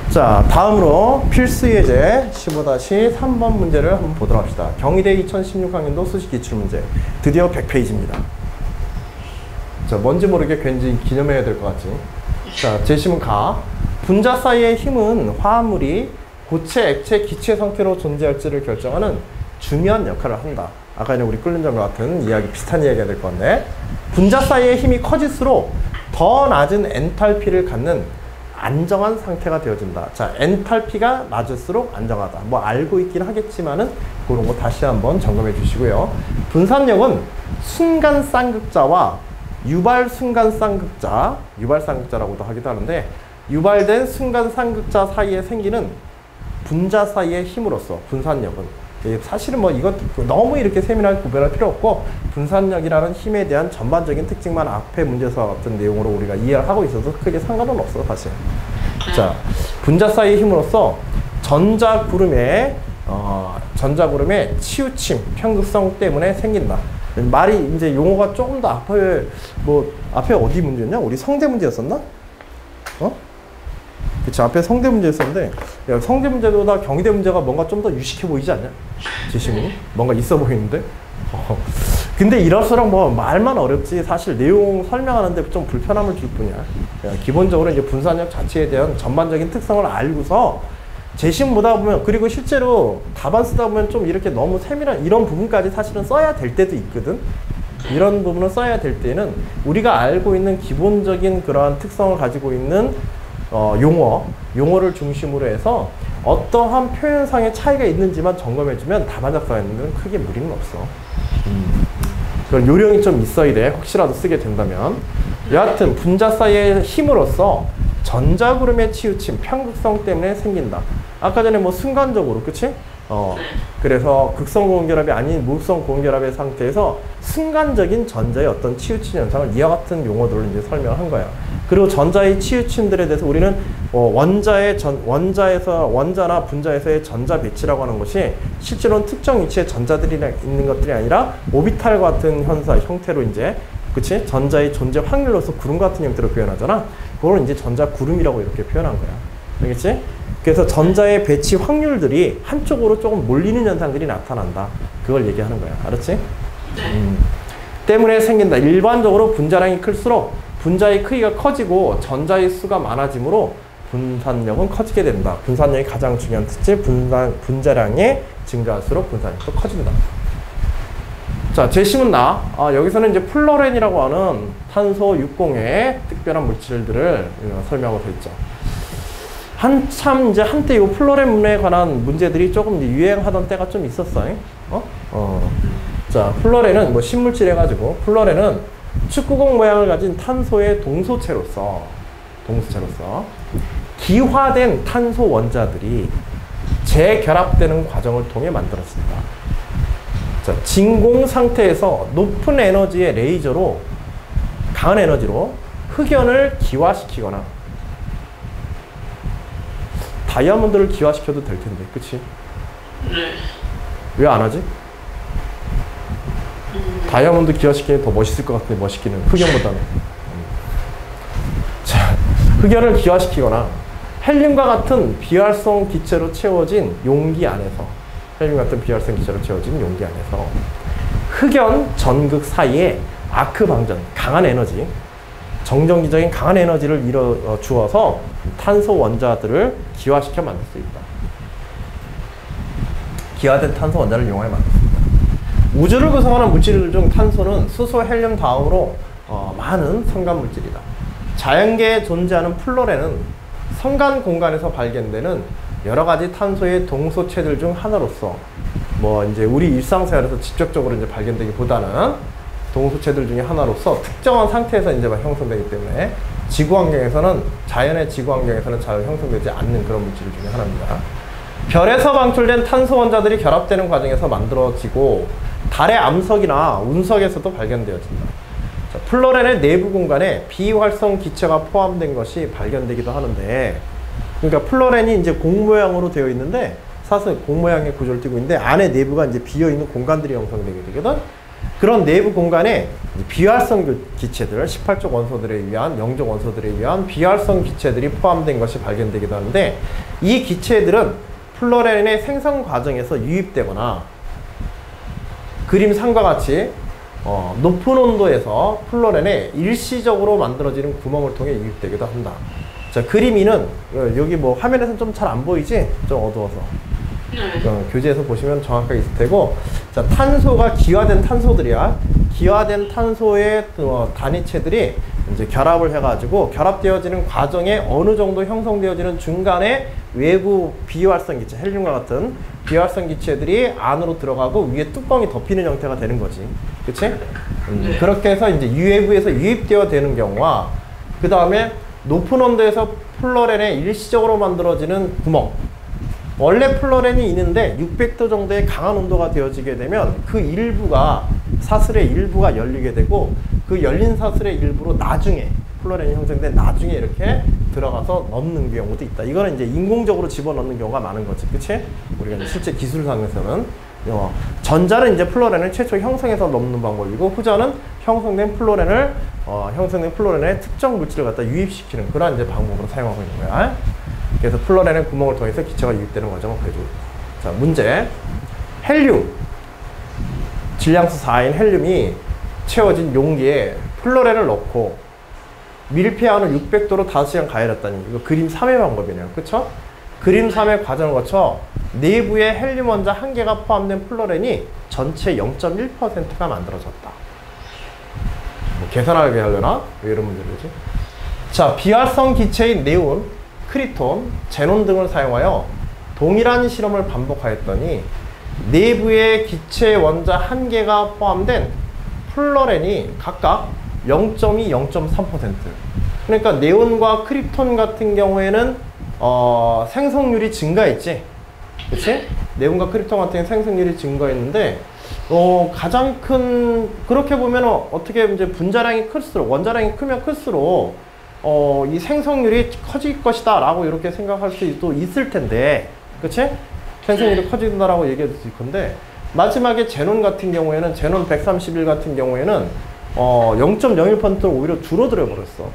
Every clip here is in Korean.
자, 다음으로 필수 예제 15-3번 문제를 한번 보도록 합시다. 경희대 2016학년도 수식 기출문제. 드디어 100페이지입니다. 자, 뭔지 모르게 괜히 기념해야 될 것 같지? 자, 제시문 가. 분자 사이의 힘은 화합물이 고체, 액체, 기체 상태로 존재할지를 결정하는 중요한 역할을 한다. 아까 전에 우리 끓는 점과 같은 이야기, 비슷한 이야기가 될 건데, 분자 사이의 힘이 커질수록 더 낮은 엔탈피를 갖는 안정한 상태가 되어진다. 자, 엔탈피가 낮을수록 안정하다. 뭐 알고 있긴 하겠지만은 그런 거 다시 한번 점검해 주시고요. 분산력은 순간 쌍극자와 유발 순간 쌍극자, 유발 쌍극자라고도 하기도 하는데, 유발된 순간 쌍극자 사이에 생기는 분자 사이의 힘으로써 분산력은, 사실은 뭐 이것 너무 이렇게 세밀하게 구별할 필요 없고, 분산력이라는 힘에 대한 전반적인 특징만 앞에 문제서 같은 내용으로 우리가 이해를 하고 있어서 크게 상관은 없어 사실. 자, 분자 사이의 힘으로써 전자구름의 치우침, 편극성 때문에 생긴다. 말이 이제 용어가 조금 더 앞에 어디 문제였냐? 우리 성대 문제였었나? 그치, 앞에 성대 문제였었는데, 야, 성대 문제보다 경희대 문제가 뭔가 좀 더 유식해 보이지 않냐? 제시문이? 뭔가 있어 보이는데? 근데 이럴수록 뭐 말만 어렵지 사실 내용 설명하는데 좀 불편함을 줄 뿐이야. 기본적으로 이제 분산력 자체에 대한 전반적인 특성을 알고서 제시문 보다 보면, 그리고 실제로 답안 쓰다 보면 좀 이렇게 너무 세밀한 이런 부분까지 사실은 써야 될 때도 있거든. 이런 부분을 써야 될 때는 우리가 알고 있는 기본적인 그러한 특성을 가지고 있는 용어를 중심으로 해서 어떠한 표현상의 차이가 있는지만 점검해주면 답안 작성하는 건 크게 무리는 없어. 그런 요령이 좀 있어야 돼. 혹시라도 쓰게 된다면. 여하튼 분자 사이의 힘으로써 전자구름의 치우침, 편극성 때문에 생긴다. 아까 전에 뭐 순간적으로, 그치? 그래서 극성 고온결합이 아닌 무극성 고온결합의 상태에서 순간적인 전자의 어떤 치우침 현상을 이와 같은 용어들로 이제 설명을 한 거야. 그리고 전자의 치우침들에 대해서 우리는 원자나 분자에서의 전자 배치라고 하는 것이 실제로는 특정 위치에 전자들이 있는 것들이 아니라 오비탈 같은 형태로 이제, 그치? 전자의 존재 확률로서 구름 같은 형태로 표현하잖아. 그걸 이제 전자 구름이라고 이렇게 표현한 거야. 알겠지? 그래서 전자의 배치 확률들이 한쪽으로 조금 몰리는 현상들이 나타난다. 그걸 얘기하는 거야. 알았지? 때문에 생긴다. 일반적으로 분자량이 클수록 분자의 크기가 커지고 전자의 수가 많아지므로 분산력은 커지게 된다. 분산력이 가장 중요한 특징, 분자량이 증가할수록 분산력도 커진다. 자, 제시문 여기서는 이제 플로렌이라고 하는 탄소 60의 특별한 물질들을 설명하고 있죠. 한참 이제 한때 이 플로렌에 관한 문제들이 조금 유행하던 때가 좀 있었어. 자, 플로렌은 뭐 신물질 해가지고, 플로렌은 축구공 모양을 가진 탄소의 동소체로서 기화된 탄소 원자들이 재결합되는 과정을 통해 만들어진다. 자, 진공 상태에서 높은 에너지의 레이저로, 강한 에너지로 흑연을 기화시키거나, 다이아몬드를 기화시켜도 될 텐데, 그치? 네. 왜 안 하지? 다이아몬드 기화시키는 게 더 멋있을 것 같은데, 멋있기는. 흑연보다는. 자, 흑연을 기화시키거나, 헬륨과 같은 비활성 기체로 채워진 용기 안에서, 흑연 전극 사이에 아크 방전, 강한 에너지, 정전기적인 강한 에너지를 주어서 탄소 원자들을 기화시켜 만들 수 있다. 기화된 탄소 원자를 이용해 만들 수 있다. 우주를 구성하는 물질 중 탄소는 수소, 헬륨 다음으로 많은 성간 물질이다. 자연계에 존재하는 플로렌은 성간 공간에서 발견되는 여러 가지 탄소의 동소체들 중 하나로서, 뭐 이제 우리 일상생활에서 직접적으로 이제 발견되기보다는 동소체들 중에 하나로서 특정한 상태에서 이제 형성되기 때문에 자연의 지구 환경에서는 잘 형성되지 않는 그런 물질 중에 하나입니다. 별에서 방출된 탄소 원자들이 결합되는 과정에서 만들어지고 달의 암석이나 운석에서도 발견되어진다. 자, 플로렌의 내부 공간에 비활성 기체가 포함된 것이 발견되기도 하는데, 그러니까 플로렌이 이제 공 모양으로 되어 있는데, 사실 공 모양의 구조를 띠고 있는데 안에 내부가 이제 비어 있는 공간들이 형성되게 되거든. 그런 내부 공간에 비활성 기체들, 18족 원소들에 의한, 영족 원소들에 의한 비활성 기체들이 포함된 것이 발견되기도 하는데, 이 기체들은 플로렌의 생성 과정에서 유입되거나 그림 3과 같이 높은 온도에서 플로렌에 일시적으로 만들어지는 구멍을 통해 유입되기도 한다. 자, 그림 2는 여기 뭐 화면에서는 좀 잘 안 보이지? 좀 어두워서. 교재에서 보시면 정확하게 있을 테고, 자, 탄소가 기화된 탄소들이야. 기화된 탄소의 단위체들이 이제 결합을 해가지고 결합되어지는 과정에 어느 정도 형성되어지는 중간에 외부 비활성 기체, 헬륨과 같은 비활성 기체들이 안으로 들어가고 위에 뚜껑이 덮이는 형태가 되는 거지. 그치? 그렇게 해서 이제 외부에서 유입되어 되는 경우와, 그 다음에 높은 온도에서 플로렌에 일시적으로 만들어지는 구멍. 원래 플로렌이 있는데 600도 정도의 강한 온도가 되어지게 되면 그 일부가, 사슬의 일부가 열리게 되고, 그 열린 사슬의 일부로 나중에 플로렌이 형성된 나중에 이렇게 들어가서 넣는 경우도 있다. 이거는 이제 인공적으로 집어넣는 경우가 많은 거지. 그치? 우리가 실제 기술상에서는 전자는 이제 플로렌을 최초 형성해서 넣는 방법이고, 후자는 형성된 플로렌을 특정 물질을 갖다 유입시키는 그런 이제 방법으로 사용하고 있는 거야. 그래서 플로렌의 구멍을 통해서 기체가 유입되는 과정을 보여주고 있다. 자, 문제. 헬륨, 질량수 4인 헬륨이 채워진 용기에 플로렌을 넣고 밀폐안을 600도로 5시간 가열했다니, 이거 그림 3의 방법이네요. 그쵸? 그림 3의 과정을 거쳐 내부에 헬륨 원자 1개가 포함된 플로렌이 전체 0.1%가 만들어졌다. 뭐 계산하게 하려나? 왜 이런 문제들이지? 자, 비활성 기체인 네온, 크리톤, 제논 등을 사용하여 동일한 실험을 반복하였더니 내부에 기체 원자 1개가 포함된 플로렌이 각각 0.2, 0.3%. 그러니까 네온과 크리톤 같은 경우에는 생성률이 증가했지. 그치? 네온과 크리톤 같은 경우는 생성률이 증가했는데, 가장 큰, 그렇게 보면 어떻게 이제 분자량이 클수록, 원자량이 크면 클수록 이 생성률이 커질 것이다 라고 이렇게 생각할 수도 있을 텐데, 그치? 생성률이 커진다라고 얘기할 수 있을 건데, 마지막에 제논 같은 경우에는, 제논 131 같은 경우에는 0.01%로 오히려 줄어들어 버렸어.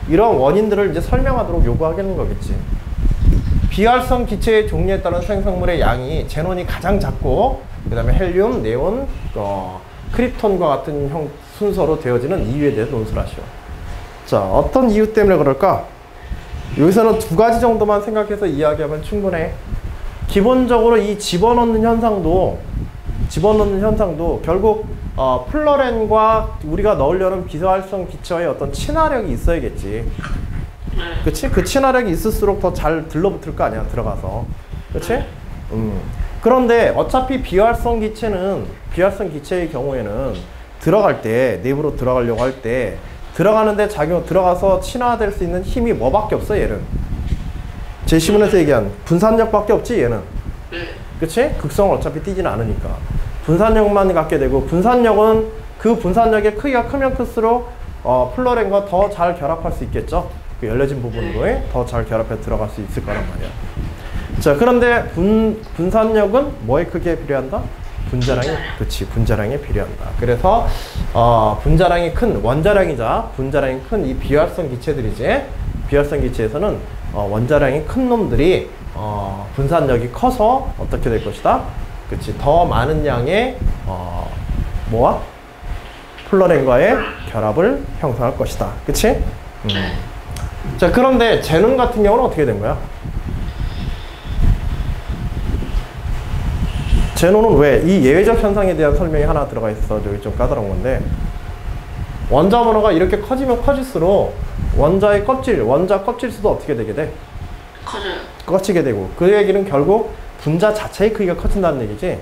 이런 원인들을 이제 설명하도록 요구하겠는 거겠지. 비활성 기체의 종류에 따른 생성물의 양이 제논이 가장 작고, 그 다음에 헬륨, 네온, 크리톤과 같은 순서로 되어지는 이유에 대해서 논술을 하시오. 자, 어떤 이유 때문에 그럴까? 여기서는 2가지 정도만 생각해서 이야기하면 충분해. 기본적으로 이 집어넣는 현상도 결국 플로렌과 우리가 넣으려는 비활성 기체의 어떤 친화력이 있어야겠지. 그치? 그 친화력이 있을수록 더 잘 들러붙을 거 아니야, 들어가서. 그치? 그런데 어차피 비활성 기체의 경우에는 들어갈 때, 내부로 들어가려고 할 때, 들어가는데 들어가서 친화될 수 있는 힘이 뭐밖에 없어, 얘는. 제10원에서 얘기한 분산력밖에 없지, 얘는. 그치? 극성을 어차피 띄지는 않으니까. 분산력만 갖게 되고, 분산력은 그 분산력의 크기가 크면 클수록 플로렌과 더 잘 결합할 수 있겠죠? 그 열려진 부분으로 더 잘 결합해 들어갈 수 있을 거란 말이야. 자, 그런데 분산력은 뭐의 크기에 비례한다? 분자량에 비례한다. 그래서 분자량이 큰 원자량이자 분자량이 큰 이 비활성 기체들이지, 비활성 기체에서는 원자량이 큰 놈들이 분산력이 커서 어떻게 될 것이다? 그치, 더 많은 양의 뭐와? 플로렌과의 결합을 형성할 것이다. 그치? 자, 그런데 제논 같은 경우는 어떻게 된 거야? 제논은 왜? 이 예외적 현상에 대한 설명이 하나 들어가 있어. 저기 좀 까다로운 건데, 원자 번호가 이렇게 커지면 커질수록 원자 껍질 수도 어떻게 되게 돼? 커져요. 커지게 되고, 그 얘기는 결국 분자 자체의 크기가 커진다는 얘기지. 네.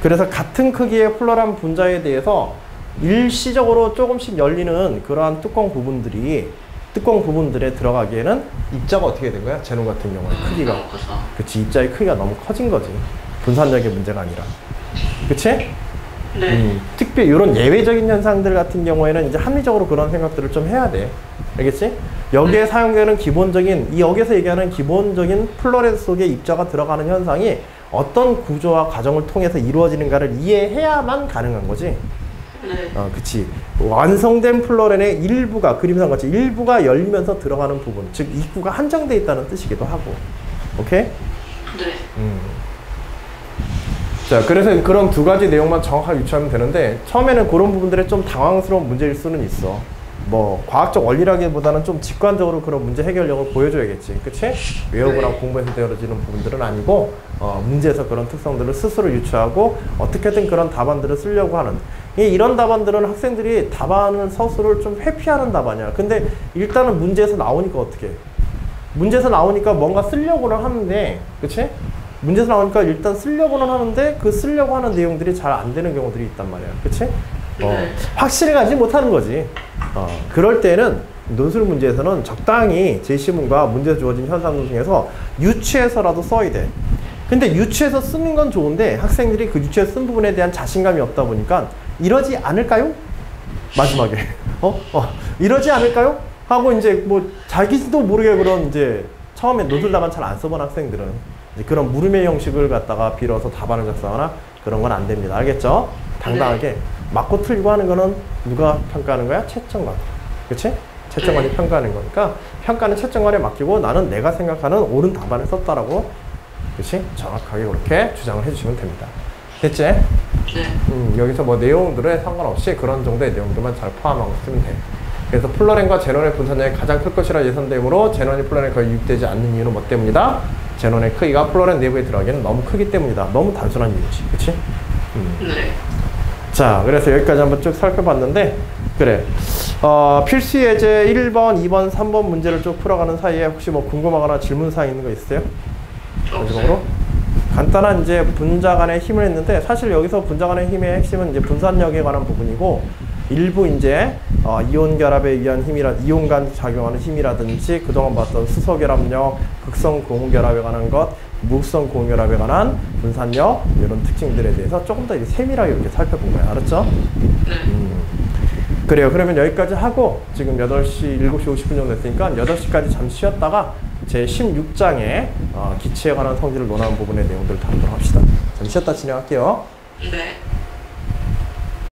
그래서 같은 크기의 플로렌 분자에 대해서 일시적으로 조금씩 열리는 그러한 뚜껑 부분들에 들어가기에는 입자가 어떻게 된 거야? 제논 같은 경우는 크기가. 그치, 입자의 크기가 너무 커진 거지. 분산력의 문제가 아니라. 그치? 네. 특별히 이런 예외적인 현상들 같은 경우에는 이제 합리적으로 그런 생각들을 좀 해야 돼. 알겠지? 여기에 사용되는 기본적인, 여기서 얘기하는 기본적인 플로렌 속에 입자가 들어가는 현상이 어떤 구조와 과정을 통해서 이루어지는가를 이해해야만 가능한 거지. 네. 그치. 완성된 플로렌의 일부가, 그림상 같이 일부가 열리면서 들어가는 부분, 즉 입구가 한정되어 있다는 뜻이기도 하고. 오케이? 네. 자, 그래서 그런 두 가지 내용만 정확하게 유추하면 되는데, 처음에는 그런 부분들에 좀 당황스러운 문제일 수는 있어. 뭐 과학적 원리라기보다는 좀 직관적으로 그런 문제 해결력을 보여줘야겠지. 그치? 외우거나 네. 공부해서 되어지는 부분들은 아니고, 문제에서 그런 특성들을 스스로 유추하고 어떻게든 그런 답안들을 쓰려고 하는, 이런 답안들은 학생들이 답안을 서술을 좀 회피하는 답안이야. 근데 일단은 문제에서 나오니까 어떻게 해? 문제에서 나오니까 뭔가 쓰려고는 하는데, 그치? 문제에서 나오니까 일단 쓰려고는 하는데 그 쓰려고 하는 내용들이 잘 안 되는 경우들이 있단 말이야. 그치? 확실히 가지 못하는 거지. 그럴 때는 논술 문제에서는 적당히 제시문과 문제에서 주어진 현상들 중에서 유추해서라도 써야 돼. 근데 유추해서 쓰는 건 좋은데 학생들이 그 유추해서 쓴 부분에 대한 자신감이 없다 보니까 이러지 않을까요? 마지막에 이러지 않을까요? 하고 이제 뭐 자기도 모르게 그런 이제 처음에 논술 답안 잘 안 써본 학생들은 이제 그런 물음의 형식을 갖다가 빌어서 답안을 작성하나 그런 건 안 됩니다. 알겠죠? 당당하게 맞고 틀리고 하는 거는 누가 평가하는 거야? 채점관. 그치? 채점관이 평가하는 거니까 평가는 채점관에 맡기고 나는 내가 생각하는 옳은 답안을 썼다라고, 그치? 정확하게 그렇게 주장을 해주시면 됩니다. 됐지? 네. 여기서 뭐 내용들에 상관없이 그런 정도의 내용들만 잘 포함하고 쓰면 돼. 그래서 플로렌과 제논의 분산량이 가장 클 것이라 예상되므로 제논이 플로렌에 거의 유입되지 않는 이유는 뭐 때문이다? 제논의 크기가 플로렌 내부에 들어가기에는 너무 크기 때문이다. 너무 단순한 이유지. 그치? 네. 자, 그래서 여기까지 한번 쭉 살펴봤는데, 그래. 필수 예제 1번, 2번, 3번 문제를 쭉 풀어가는 사이에 혹시 뭐 궁금하거나 질문사항 있는 거 있어요? 마지막으로? 간단한 이제 분자 간의 힘을 했는데, 사실 여기서 분자 간의 힘의 핵심은 이제 분산력에 관한 부분이고, 일부 이제 이온 결합에 의한 이온 간 작용하는 힘이라든지 그동안 봤던 수소 결합력, 극성 고무 결합에 관한 것, 무극성 고무 결합에 관한 분산력, 이런 특징들에 대해서 조금 더 세밀하게 이렇게 살펴본 거예요. 알았죠? 그래요. 그러면 여기까지 하고 지금 8시, 7시 50분 정도 됐으니까 8시까지 잠시 쉬었다가 제 16장에 기체에 관한 성질을 논하는 부분의 내용들을 다루도록 합시다. 잠시 쉬었다 진행할게요. 네.